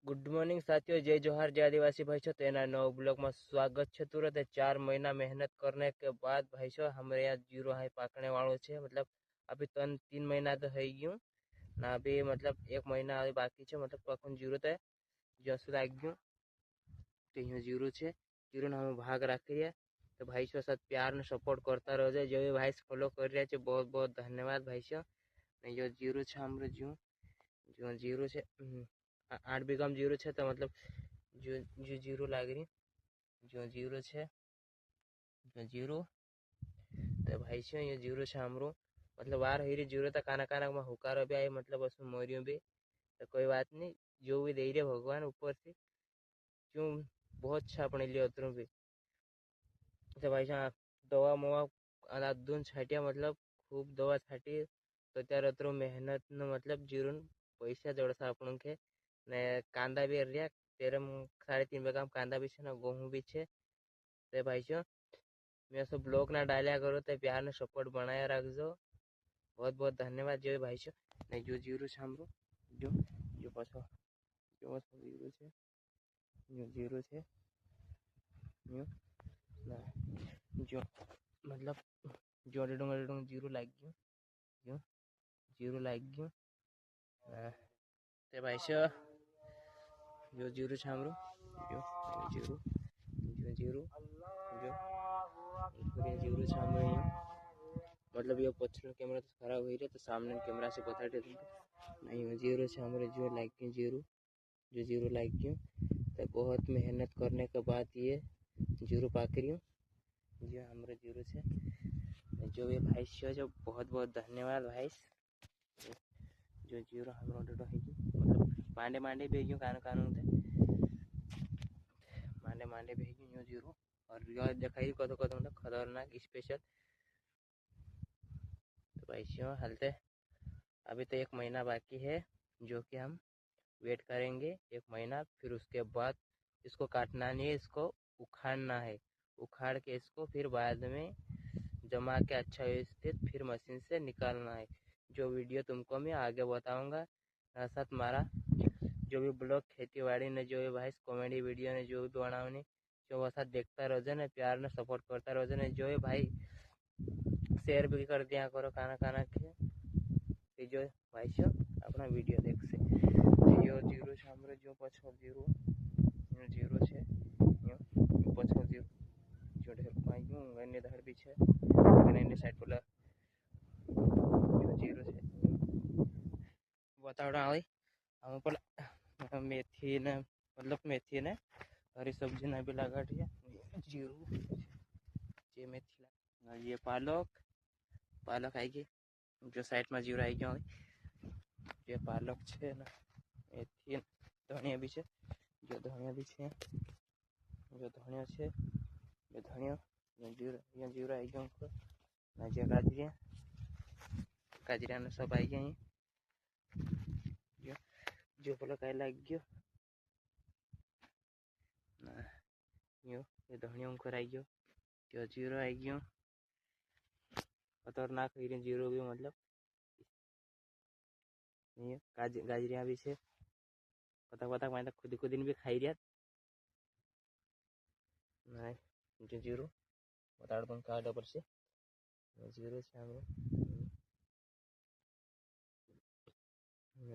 Good morning साथियों, जय जोहार, जय आदिवासी भाई छो। तेना नव ब्लॉग में स्वागत है। तुरंत 4 महीना मेहनत करने के बाद भाई छो हमारे यहाँ जीरो हाई पाकने वालों है। मतलब अभी 3 महीना तो है गયું ना, अभी मतलब 1 महीना अभी बाकी है। मतलब पकन जीरो तो जो लाग गયું तो यहाँ जीरो है। जीरो ने हम भाग राखी है तो भाई छो साथ प्यार ने सपोर्ट करता रहो। जो भी भाई फॉलो कर रहा है बहुत बहुत धन्यवाद भाई छो। जो जीरो है हमारे जो जो जीरो है 8 बीघा में जीरो है। तो मतलब जो जो जीरो लाग रही जो जीरो है जो जीरो तो भाई से ये जीरो है हमरो। मतलब वार हो रही जीरो तो काना काना में हुकारो भी आई, मतलब उसमें मोरियो भी। तो कोई बात नहीं, जो भी दे रहे भगवान ऊपर से क्यों बहुत अच्छा अपने लिए उतरों भी। तो भाई साहब दवा मवा अनादून छाटिया, मतलब खूब दवा छाटी तो त्यार उतरो मेहनत न मतलब जीरो पैसा जोड़सा अपन के ने कांदा भी रिया 3.5 बीघा कांदा भी है ना, गेहूँ भी है। तो भाई साहब मैं सब ब्लॉग ना डालिया करो तो प्यार ने सपोर्ट बनाया रखो। बहुत बहुत धन्यवाद जो भाई साहब। नहीं जो जीरो है हमरो जो जो पाछो जो जीरो है जो जीरो है ना जो मतलब जो रेडोंग जीरो लाग गयो जो जीरो लाग गयो ते भाई साहब जो जीरो है हमरो जो जीरो जो जीरो जो जीरो है हमरो। मतलब ये पछड़ो कैमरा तो खराब हो रहा तो सामने कैमरा से पता नहीं जीरो है हमारे जो लाइक क्यों जीरो जो जीरो लाइक क्यों। तो बहुत मेहनत करने के बाद ये जीरो पाक रही हूँ जो हमारे जीरो से। जो भी भाई से जो बहुत बहुत धन्यवाद भाई। जो जीरो हमारे मतलब मांडे मांडे भेजूँ कानू कानू थे मांडे मांडे भेजूँ जो जीरो। और यह दिखाई कदो कदो मतलब खतरनाक स्पेशल। तो भाई हलते अभी तो 1 महीना बाकी है जो कि हम वेट करेंगे 1 महीना। फिर उसके बाद इसको काटना नहीं है, इसको उखाड़ना है। उखाड़ के इसको फिर बाद में जमा के अच्छा व्यवस्थित फिर मशीन से निकालना है। जो वीडियो तुमको मैं आगे बताऊंगा। साथ मारा जो भी ब्लॉग खेती बाड़ी ने जो भी भाई कॉमेडी वीडियो ने जो भी बनावनी जो वो साथ देखता रहो ने, प्यार ने सपोर्ट करता रहो ने। जो भी भाई शेयर भी कर दिया करो काना काना के जो भाई अपना वीडियो देख से। यो जीरो है हमारे जो पछो जीरो जीरो है यो पछो जीरो जो ढेर पाई हूँ अन्य धड़ भी है अन्य साइड बोला जो जीरो है बताओ आई हम पर मेथी ने मतलब मेथी ने हरी सब्जी ने भी लगा दिया जीरो ये मेथी ये पालक पालक आएगी जो साइड में जीरो आएगी। ये पालक है ना मेथी धनिया भी है जो धनिया भी है जो धनिया है ये धनिया जीरो जीरो आई गया उनको ना जो गाजरिया ने सब आई गई जो जो बोला कह लग गयो ना यो ये धनिया उनको आई गयो जो जीरो आई गयो खतरनाक जीरो भी मतलब ये गाजरिया भी है पता पता मैं खुद खुद भी खाई रहा ना जो जीरो बता दूँ का डबल से जीरो से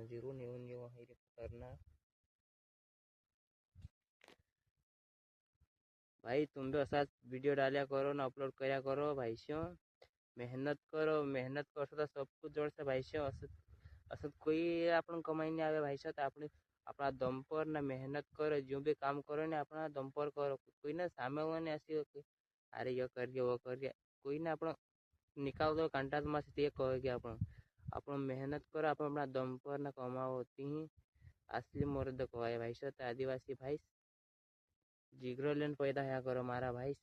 जीरो नहीं खतरनाक। भाई तुम भी ऐसा वीडियो डालिया करो ना, अपलोड कराया करो भाई से। मेहनत करो, मेहनत करशो तो सब कुछ जोड़ से भाई से। असत कोई अपन कमाई नहीं आवे भाई से। तो अपने अपना दम पर ना मेहनत करो, जो भी काम करो ने अपना दम पर करो। कोई ना सामे वाले ऐसी अरे ये कर वो कर कोई ना अपना निकाल दो कंटात में से ये कहे अपन अपन मेहनत करो अपन अपना दम पर ना कमाओ होती ही असली मर्द कहवाए भाई से। आदिवासी भाई जिगरो लेन पैदा है करो मारा भाई।